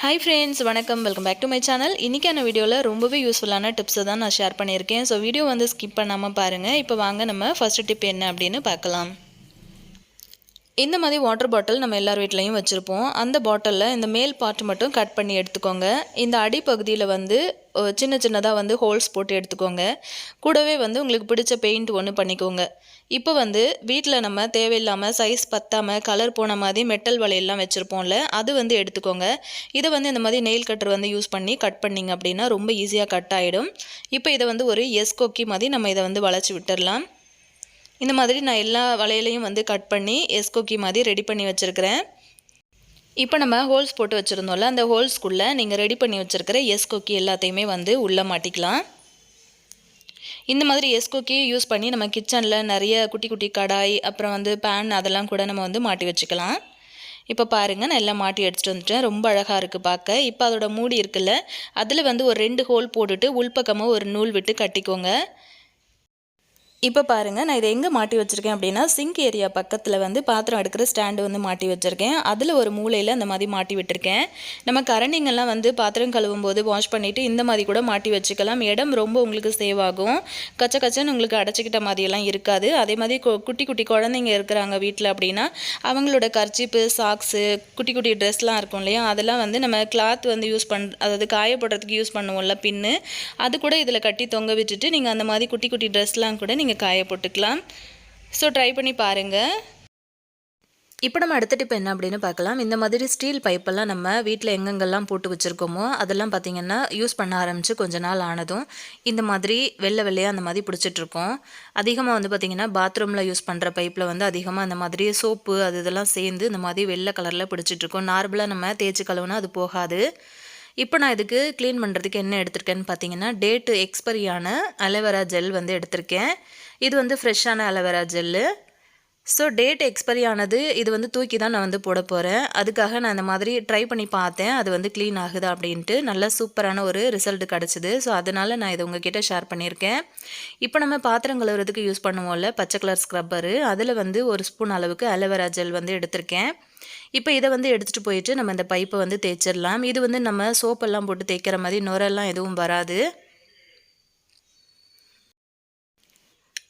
Hi friends, வணக்கம். Welcome back to my channel. இன்னைக்கான வீடியோல ரொம்பவே யூஸ்ஃபுல்லான டிப்ஸ் தான் நான் ஷேர் பண்ணியிருக்கேன். ஸோ வீடியோ வந்து ஸ்கிப் பண்ணாம பாருங்க. இப்போ வாங்க நம்ம ஃபர்ஸ்ட் டிப் என்ன அப்படின்னு பார்க்கலாம். இந்த மாதிரி வாட்டர் பாட்டில் நம்ம எல்லார் வீட்லையும் வச்சுருப்போம். அந்த பாட்டிலில் இந்த மேல் பார்ட் மட்டும் கட் பண்ணி எடுத்துக்கோங்க. இந்த அடிப்பகுதியில் வந்து சின்ன சின்னதாக வந்து ஹோல்ஸ் போட்டு எடுத்துக்கோங்க. கூடவே வந்து உங்களுக்கு பிடிச்ச பெயிண்ட் ஒன்று பண்ணிக்கோங்க. இப்போ வந்து வீட்டில் நம்ம தேவையில்லாமல் சைஸ் பத்தாமல் கலர் போன மாதிரி மெட்டல் வளையல்லாம் வச்சுருப்போம்ல, அது வந்து எடுத்துக்கோங்க. இதை வந்து இந்த மாதிரி நெயில் கட்டர் வந்து யூஸ் பண்ணி கட் பண்ணிங்க அப்படின்னா ரொம்ப ஈஸியாக கட் ஆகிடும். இப்போ இதை வந்து ஒரு கொக்கி மாதிரி நம்ம இதை வந்து வளைச்சி விட்டுடலாம். இந்த மாதிரி நான் எல்லா வளையலையும் வந்து கட் பண்ணி கொக்கி மாதிரி ரெடி பண்ணி வச்சுருக்கிறேன். இப்போ நம்ம ஹோல்ஸ் போட்டு வச்சுருந்தோம்ல, அந்த ஹோல்ஸ்க்குள்ளே நீங்கள் ரெடி பண்ணி வச்சுருக்கிற கொக்கி எல்லாத்தையுமே வந்து உள்ளே மாட்டிக்கலாம். இந்த மாதிரி கொக்கி யூஸ் பண்ணி நம்ம கிச்சனில் நிறைய குட்டி குட்டி கடாய், அப்புறம் வந்து பேன் அதெல்லாம் கூட நம்ம வந்து மாட்டி வச்சுக்கலாம். இப்போ பாருங்கள், நான் எல்லாம் மாட்டி எடுத்துகிட்டு வந்துட்டேன். ரொம்ப அழகாக இருக்குது பார்க்க. இப்போ அதோட மூடி இருக்குல்ல, அதில் வந்து ஒரு 2 ஹோல் போட்டுட்டு உள்பக்கமாக ஒரு நூல் விட்டு கட்டிக்கோங்க. இப்போ பாருங்கள், நான் இதை எங்கே மாட்டி வச்சுருக்கேன் அப்படின்னா, சிங்க் ஏரியா பக்கத்தில் வந்து பாத்திரம் எடுக்கிற ஸ்டாண்டு வந்து மாட்டி வச்சுருக்கேன். அதில் ஒரு மூலையில் அந்த மாதிரி மாட்டி விட்டுருக்கேன். நம்ம கரண்டிங்கெல்லாம் வந்து பாத்திரம் கழுவும் போது வாஷ் பண்ணிவிட்டு இந்த மாதிரி கூட மாட்டி வச்சுக்கலாம். இடம் ரொம்ப உங்களுக்கு சேவ் ஆகும். கச்ச கச்சன்னு உங்களுக்கு அடைச்சிக்கிட்ட மாதிரியெல்லாம் இருக்காது. அதே மாதிரி குட்டி குட்டி குழந்தைங்க இருக்கிறாங்க வீட்டில் அப்படின்னா, அவங்களோட கர்ச்சீப்பு, சாக்ஸு, குட்டி குட்டி ட்ரெஸ்லாம் இருக்கும் இல்லையா, அதெல்லாம் வந்து நம்ம கிளாத் வந்து அதாவது காய போடுறதுக்கு யூஸ் பண்ணுவோம்ல பின்னு, அது கூட இதில் கட்டி தொங்க விட்டுட்டு நீங்கள் அந்த மாதிரி குட்டி குட்டி ட்ரெஸ்லாம் கூட நீங்கள் காய போட்டுக்கலாம். ஸோ ட்ரை பண்ணி பாருங்கள். இப்போ நம்ம அடுத்த டிப் என்ன அப்படின்னு பார்க்கலாம். இந்த மாதிரி ஸ்டீல் பைப்பெல்லாம் நம்ம வீட்டில் எங்கெங்கெல்லாம் போட்டு வச்சுருக்கோமோ அதெல்லாம் பார்த்திங்கன்னா யூஸ் பண்ண ஆரம்பித்து கொஞ்ச நாள் ஆனதும் இந்த மாதிரி வெள்ளை வெள்ளையாக அந்த மாதிரி பிடிச்சிட்ருக்கோம். அதிகமாக வந்து பார்த்திங்கன்னா பாத்ரூமில் யூஸ் பண்ணுற பைப்பில் வந்து அதிகமாக அந்த மாதிரி சோப்பு இதெல்லாம் சேர்ந்து இந்த மாதிரி வெள்ளை கலரில் பிடிச்சிட்ருக்கோம். நார்மலாக நம்ம தேய்ச்சி கழுவுனா அது போகாது. இப்போ நான் இதுக்கு க்ளீன் பண்ணுறதுக்கு என்ன எடுத்திருக்கேன்னு பார்த்தீங்கன்னா, டேட்டு எக்ஸ்பரியான அலோவேரா ஜெல் வந்து எடுத்திருக்கேன். இது வந்து ஃப்ரெஷ்ஷான aloe vera gel. So date expiry ஆனது இது வந்து தூக்கி தான் நான் வந்து போட போகிறேன். அதுக்காக நான் இந்த மாதிரி ட்ரை பண்ணி பார்த்தேன், அது வந்து க்ளீன் ஆகுதா அப்படின்ட்டு. நல்ல சூப்பரான ஒரு ரிசல்ட் கிடச்சிது. ஸோ அதனால் நான் இதை உங்ககிட்ட ஷேர் பண்ணியிருக்கேன். இப்போ நம்ம பாத்திரம் கழுவுறதுக்கு யூஸ் பண்ணுவோம்ல பச்சை கலர் ஸ்க்ரப்பரு, அதில் வந்து 1 ஸ்பூன் அளவுக்கு அலோவேரா ஜெல் வந்து எடுத்திருக்கேன். இப்போ இதை வந்து எடுத்துகிட்டு போயிட்டு நம்ம இந்த பைப்பை வந்து தேய்ச்சிடலாம். இது வந்து நம்ம சோப்பெல்லாம் போட்டு தேய்க்கிற மாதிரி நுரெல்லாம் எதுவும் வராது.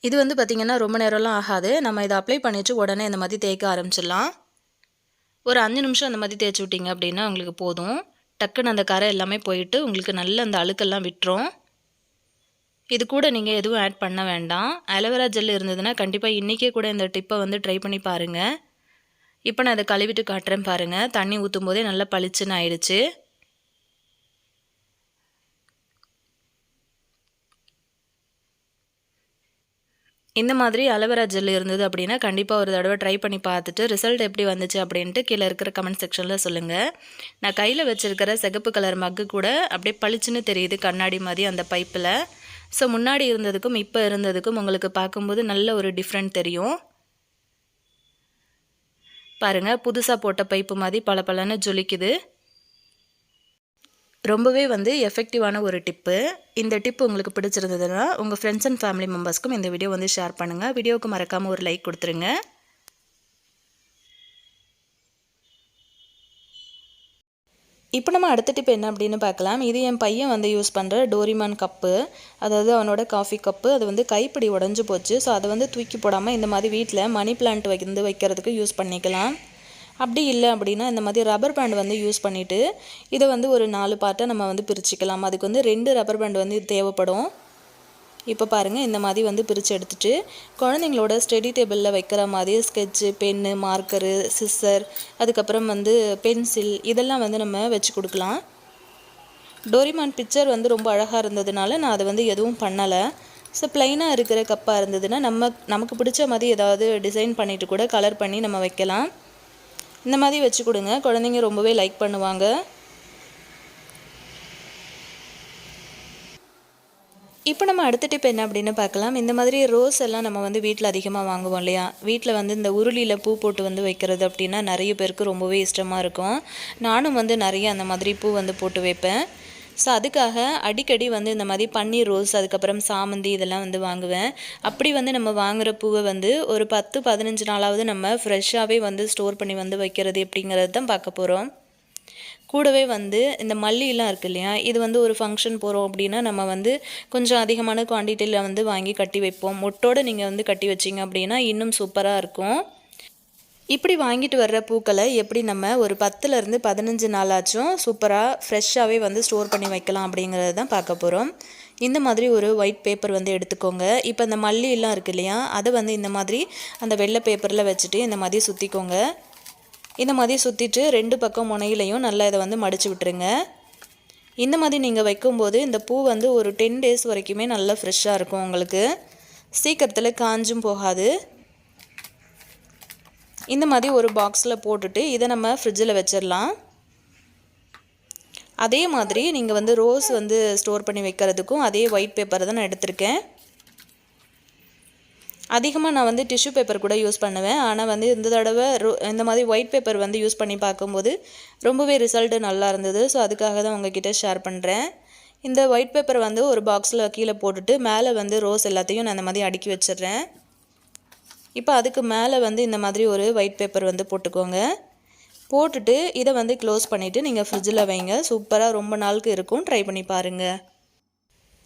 இது வந்து பார்த்திங்கன்னா ரொம்ப நேரம்லாம் ஆகாது. நம்ம இதை அப்ளை பண்ணிவிட்டு உடனே இந்த மாதிரி தேய்க்க ஆரம்பிச்சிடலாம். ஒரு 5 நிமிஷம் அந்த மாதிரி தேய்ச்சி விட்டிங்க அப்படின்னா உங்களுக்கு போதும். டக்குன்னு அந்த கரை எல்லாமே போயிட்டு உங்களுக்கு நல்ல அந்த அழுக்கெல்லாம் விட்டுரும். இது கூட நீங்கள் எதுவும் ஆட் பண்ண வேண்டாம். அலோவேரா ஜெல் இருந்ததுன்னா கண்டிப்பாக இன்றைக்கே கூட இந்த டிப்பை வந்து ட்ரை பண்ணி பாருங்கள். இப்போ நான் அதை கழுவிட்டு காட்டுறேன் பாருங்கள். தண்ணி ஊற்றும் போதே நல்லா பளிச்சுன்னு ஆயிடுச்சு. இந்த மாதிரி அலோவேரா ஜெல் இருந்தது அப்படின்னா கண்டிப்பாக ஒரு தடவை ட்ரை பண்ணி பார்த்துட்டு ரிசல்ட் எப்படி வந்துச்சு அப்படின்ட்டு கீழே இருக்கிற கமெண்ட் செக்ஷனில் சொல்லுங்கள். நான் கையில் வச்சுருக்கிற சிகப்பு கலர் மக்கு கூட அப்படியே பளிச்சுன்னு தெரியுது கண்ணாடி மாதிரி அந்த பைப்பில். ஸோ முன்னாடி இருந்ததுக்கும் இப்போ இருந்ததுக்கும் உங்களுக்கு பார்க்கும்போது நல்ல ஒரு டிஃப்ரெண்ட் தெரியும். பாருங்கள், புதுசாக போட்ட பைப்பு மாதிரி பளபளன்னு ஜொலிக்குது. ரொம்பவே வந்து எஃபெக்டிவான ஒரு டிப்பு. இந்த டிப்பு உங்களுக்கு பிடிச்சிருந்ததுன்னா உங்கள் ஃப்ரெண்ட்ஸ் அண்ட் ஃபேமிலி மெம்பர்ஸ்க்கும் இந்த வீடியோ வந்து ஷேர் பண்ணுங்கள். வீடியோவுக்கு மறக்காமல் ஒரு லைக் கொடுத்துருங்க. இப்போ நம்ம அடுத்த டிப் என்ன அப்படின்னு பார்க்கலாம். இது என் பையன் வந்து யூஸ் பண்ணுற டோரிமான் கப்பு, அதாவது அவனோட காஃபி கப்பு. அது வந்து கைப்பிடி உடஞ்சி போச்சு. ஸோ அதை வந்து தூக்கி போடாமல் இந்த மாதிரி வீட்டில் மணி பிளான்ட் வைக்கிறதுக்கு யூஸ் பண்ணிக்கலாம். அப்படி இல்லை அப்படின்னா இந்த மாதிரி ரப்பர் பேண்ட் வந்து யூஸ் பண்ணிவிட்டு இதை வந்து ஒரு 4 பார்ட்டாக நம்ம வந்து பிரிச்சுக்கலாம். அதுக்கு வந்து 2 ரப்பர் பேண்ட் வந்து தேவைப்படும். இப்போ பாருங்கள், இந்த மாதிரி வந்து பிரித்து எடுத்துகிட்டு குழந்தைங்களோட ஸ்டடி டேபிளில் வைக்கிற மாதிரி ஸ்கெட்சு, பென்னு, மார்க்கரு, சிஸ்ஸர், அதுக்கப்புறம் வந்து பென்சில் இதெல்லாம் வந்து நம்ம வச்சு கொடுக்கலாம். டோரிமான் பிக்சர் வந்து ரொம்ப அழகாக இருந்ததுனால நான் அதை வந்து எதுவும் பண்ணலை. ஸோ ப்ளைனாக இருக்கிற கப்பாக இருந்ததுன்னா நமக்கு பிடிச்ச மாதிரி ஏதாவது டிசைன் பண்ணிவிட்டு கூட கலர் பண்ணி நம்ம வைக்கலாம். இந்த மாதிரி வச்சு கொடுங்க, குழந்தைங்க ரொம்பவே லைக் பண்ணுவாங்க. இப்போ நம்ம அடுத்த டிப் என்ன அப்படின்னு பார்க்கலாம். இந்த மாதிரி ரோஸ் எல்லாம் நம்ம வந்து வீட்டில் அதிகமாக வாங்குவோம் இல்லையா, வீட்டில் வந்து இந்த உருளியில் பூ போட்டு வந்து வைக்கிறது அப்படின்னா நிறைய பேருக்கு ரொம்பவே இஷ்டமாக இருக்கும். நானும் வந்து நிறைய அந்த மாதிரி பூ வந்து போட்டு வைப்பேன். ஸோ அதுக்காக அடிக்கடி வந்து இந்த மாதிரி பன்னீர் ரோஸ், அதுக்கப்புறம் சாமந்தி இதெல்லாம் வந்து வாங்குவேன். அப்படி வந்து நம்ம வாங்குகிற பூவை வந்து ஒரு 10-15 நாளாவது நம்ம ஃப்ரெஷ்ஷாகவே வந்து ஸ்டோர் பண்ணி வந்து வைக்கிறது எப்படிங்கிறது தான் பார்க்க போகிறோம். கூடவே வந்து இந்த மல்லிலாம் இருக்கு இல்லையா, இது வந்து ஒரு ஃபங்க்ஷன் போகிறோம் அப்படின்னா நம்ம வந்து கொஞ்சம் அதிகமான குவான்டிட்டியில் வந்து வாங்கி கட்டி வைப்போம். மொட்டோடு நீங்கள் வந்து கட்டி வச்சிங்க அப்படின்னா இன்னும் சூப்பராக இருக்கும். இப்படி வாங்கிட்டு வர்ற பூக்களை எப்படி நம்ம ஒரு 10லேருந்து 15 நாளாச்சும் சூப்பராக ஃப்ரெஷ்ஷாகவே வந்து ஸ்டோர் பண்ணி வைக்கலாம் அப்படிங்கிறது தான் பார்க்க போகிறோம். இந்த மாதிரி ஒரு ஒயிட் பேப்பர் வந்து எடுத்துக்கோங்க. இப்போ இந்த மல்லியெல்லாம் இருக்குது இல்லையா, அதை வந்து இந்த மாதிரி அந்த வெள்ளை பேப்பரில் வச்சுட்டு இந்த மாதிரி சுற்றிக்கோங்க. இந்த மாதிரி சுற்றிட்டு 2 பக்கம் முனையிலையும் நல்லா இதை வந்து மடித்து விட்டுருங்க. இந்த மாதிரி நீங்கள் வைக்கும்போது இந்த பூ வந்து ஒரு 10 டேஸ் வரைக்குமே நல்லா ஃப்ரெஷ்ஷாக இருக்கும். உங்களுக்கு சீக்கிரத்தில் காஞ்சும் போகாது. இந்த மாதிரி ஒரு பாக்ஸில் போட்டுட்டு இதை நம்ம ஃப்ரிட்ஜில் வச்சிடலாம். அதே மாதிரி நீங்கள் வந்து ரோஸ் வந்து ஸ்டோர் பண்ணி வைக்கிறதுக்கும் அதே ஒயிட் பேப்பர் தான் நான் எடுத்திருக்கேன். அதிகமாக நான் வந்து டிஷ்யூ பேப்பர் கூட யூஸ் பண்ணுவேன். ஆனால் வந்து இந்த தடவை இந்த மாதிரி ஒயிட் பேப்பர் வந்து யூஸ் பண்ணி பார்க்கும்போது ரொம்பவே ரிசல்ட்டு நல்லா இருந்தது. ஸோ அதுக்காக தான் உங்ககிட்ட ஷேர் பண்ணுறேன். இந்த ஒயிட் பேப்பர் வந்து ஒரு பாக்ஸில் கீழே போட்டுட்டு மேலே வந்து ரோஸ் எல்லாத்தையும் நான் இந்த மாதிரி அடுக்கி வச்சிடுறேன். இப்போ அதுக்கு மேலே வந்து இந்த மாதிரி ஒரு ஒயிட் பேப்பர் வந்து போட்டுக்கோங்க. போட்டுட்டு இதை வந்து க்ளோஸ் பண்ணிவிட்டு நீங்கள் ஃப்ரிட்ஜில் வைங்க. சூப்பராக ரொம்ப நாளுக்கு இருக்கும். ட்ரை பண்ணி பாருங்கள்.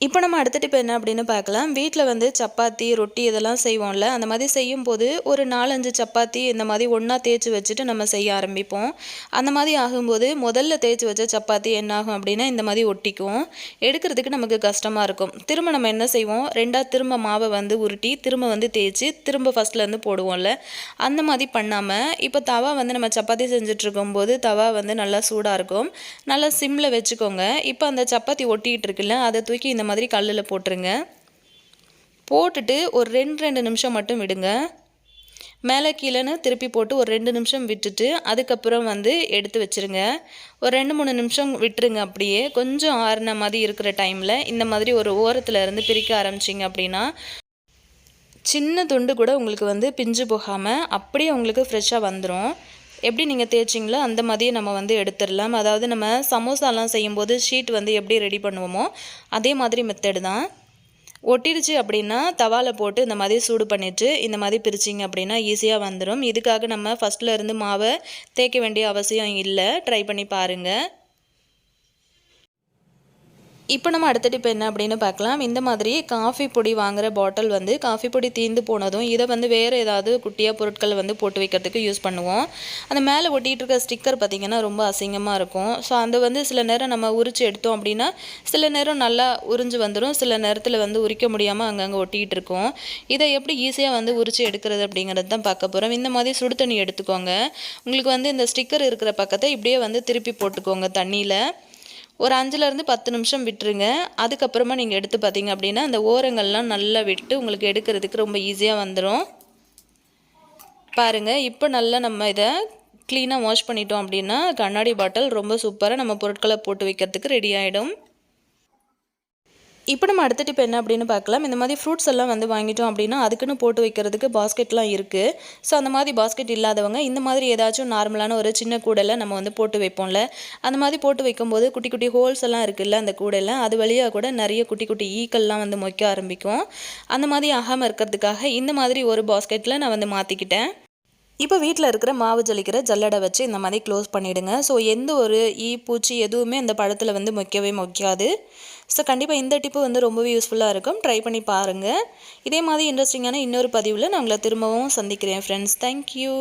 இப்போ நம்ம அடுத்த டிப் என்ன அப்படின்னு பார்க்கலாம். வீட்டில் வந்து சப்பாத்தி, ரொட்டி இதெல்லாம் செய்வோம்ல, அந்த மாதிரி செய்யும்போது ஒரு 4-5 சப்பாத்தி இந்த மாதிரி ஒன்றா தேய்ச்சி வச்சுட்டு நம்ம செய்ய ஆரம்பிப்போம். அந்த மாதிரி ஆகும்போது முதல்ல தேய்ச்சி வச்ச சப்பாத்தி என்ன ஆகும் அப்படின்னா இந்த மாதிரி ஒட்டிக்கும். எடுக்கிறதுக்கு நமக்கு கஷ்டமாக இருக்கும். திரும்ப நம்ம என்ன செய்வோம், திரும்ப மாவை வந்து உருட்டி திரும்ப வந்து தேய்ச்சி திரும்ப ஃபஸ்ட்லேருந்து போடுவோம்ல, அந்த மாதிரி பண்ணாமல் இப்போ தவா வந்து நம்ம சப்பாத்தி செஞ்சுட்ருக்கும்போது தவா வந்து நல்லா சூடாக இருக்கும். நல்லா சிம்மில் வச்சுக்கோங்க. இப்போ அந்த சப்பாத்தி ஒட்டிகிட்டு இருக்குல்ல, அதை தூக்கி இந்த மாதிரி கல்லில் போட்டுருங்க. போட்டுட்டு ஒரு 2 நிமிஷம் மட்டும் விடுங்க. மேலே கீழேன்னு திருப்பி போட்டு ஒரு 2 நிமிஷம் விட்டுட்டு அதுக்கப்புறம் வந்து எடுத்து வச்சுருங்க. ஒரு 2-3 நிமிஷம் விட்டுருங்க. அப்படியே கொஞ்சம் ஆறுன மாதிரி இருக்கிற டைமில் இந்த மாதிரி ஒரு ஓரத்தில் இருந்து பிரிக்க ஆரம்பிச்சிங்க அப்படின்னா சின்ன துண்டு கூட உங்களுக்கு வந்து பிஞ்சு போகாமல் அப்படியே உங்களுக்கு ஃப்ரெஷ்ஷாக வந்துடும். எப்படி நீங்கள் தேய்ச்சிங்களோ அந்த மாதிரியே நம்ம வந்து எடுத்துடலாம். அதாவது நம்ம சமோசாலாம் செய்யும்போது ஷீட் வந்து எப்படி ரெடி பண்ணுவோமோ அதே மாதிரி மெத்தடு தான். ஒட்டிடுச்சு அப்படின்னா தவாவில் போட்டு இந்த மாதிரி சூடு பண்ணிவிட்டு இந்த மாதிரி பிரிச்சிங்க அப்படின்னா ஈஸியாக வந்துடும். இதுக்காக நம்ம ஃபஸ்ட்டில் இருந்து மாவை தேய்க்க வேண்டிய அவசியம் இல்லை. ட்ரை பண்ணி பாருங்கள். இப்போ நம்ம அடுத்த டிப் என்ன அப்படின்னு பார்க்கலாம். இந்த மாதிரி காஃபி பொடி வாங்குகிற பாட்டில் வந்து காஃபி பொடி தீர்ந்து போனதும் இதை வந்து வேறு ஏதாவது குட்டியாக பொருட்கள் வந்து போட்டு வைக்கிறதுக்கு யூஸ் பண்ணுவோம். அந்த மேலே ஒட்டிகிட்டு இருக்க ஸ்டிக்கர் பார்த்திங்கன்னா ரொம்ப அசிங்கமாக இருக்கும். ஸோ அந்த வந்து சில நேரம் நம்ம உரித்து எடுத்தோம் அப்படின்னா சில நேரம் நல்லா உறிஞ்சு வந்துடும். சில நேரத்தில் வந்து உரிக்க முடியாமல் அங்கங்கே ஒட்டிகிட்டு இருக்கும். இதை எப்படி ஈஸியாக வந்து உரித்து எடுக்கிறது அப்படிங்கிறது தான் பார்க்க போகிறோம். இந்த மாதிரி சுடு தண்ணி எடுத்துக்கோங்க. உங்களுக்கு வந்து இந்த ஸ்டிக்கர் இருக்கிற பக்கத்தை இப்படியே வந்து திருப்பி போட்டுக்கோங்க தண்ணியில். ஒரு 5லேருந்து 10 நிமிஷம் விட்டுருங்க. அதுக்கப்புறமா நீங்கள் எடுத்து பார்த்தீங்க அப்படின்னா அந்த ஓரங்கள்லாம் நல்லா விட்டு உங்களுக்கு எடுக்கிறதுக்கு ரொம்ப ஈஸியாக வந்துடும். பாருங்கள், இப்போ நல்லா நம்ம இதை க்ளீனாக வாஷ் பண்ணிட்டோம் அப்படின்னா கண்ணாடி பாட்டில் ரொம்ப சூப்பராக நம்ம பொருட்களை போட்டு வைக்கிறதுக்கு ரெடி ஆகிடும். இப்போ நம்ம அடுத்த டிப் என்ன அப்படின்னு பார்க்கலாம். இந்த மாதிரி ஃப்ரூட்ஸ் எல்லாம் வந்து வாங்கிட்டோம் அப்படின்னா அதுக்குன்னு போட்டு வைக்கிறதுக்கு பாஸ்கெட்லாம் இருக்குது. ஸோ அந்த மாதிரி பாஸ்கெட் இல்லாதவங்க இந்த மாதிரி ஏதாச்சும் நார்மலான ஒரு சின்ன கூடையில் நம்ம வந்து போட்டு வைப்போம்ல, அந்த மாதிரி போட்டு வைக்கும்போது குட்டி குட்டி ஹோல்ஸ் எல்லாம் இருக்குல்ல அந்த கூடையில், அது வழியாக கூட நிறைய குட்டி குட்டி ஈக்கள்லாம் வந்து மொய்க்க ஆரம்பிக்கும். அந்த மாதிரி ஆகாமல் இருக்கிறதுக்காக இந்த மாதிரி ஒரு பாஸ்கெட்டில் நான் வந்து மாற்றிக்கிட்டேன். இப்போ வீட்டில் இருக்கிற மாவு ஜலிக்கிற ஜல்லடை வச்சு இந்த மாதிரி க்ளோஸ் பண்ணிவிடுங்க. ஸோ எந்த ஒரு பூச்சி எதுவுமே அந்த பழத்தில் வந்து மொய்க்காது. ஸோ கண்டிப்பாக இந்த டிப்பு வந்து ரொம்பவே யூஸ்ஃபுல்லாக இருக்கும். ட்ரை பண்ணி பாருங்கள். இதே மாதிரி இன்ட்ரெஸ்டிங்கான இன்னொரு பதிவில் நான் உங்களை திரும்பவும் சந்திக்கிறேன் ஃப்ரெண்ட்ஸ். தேங்க்யூ.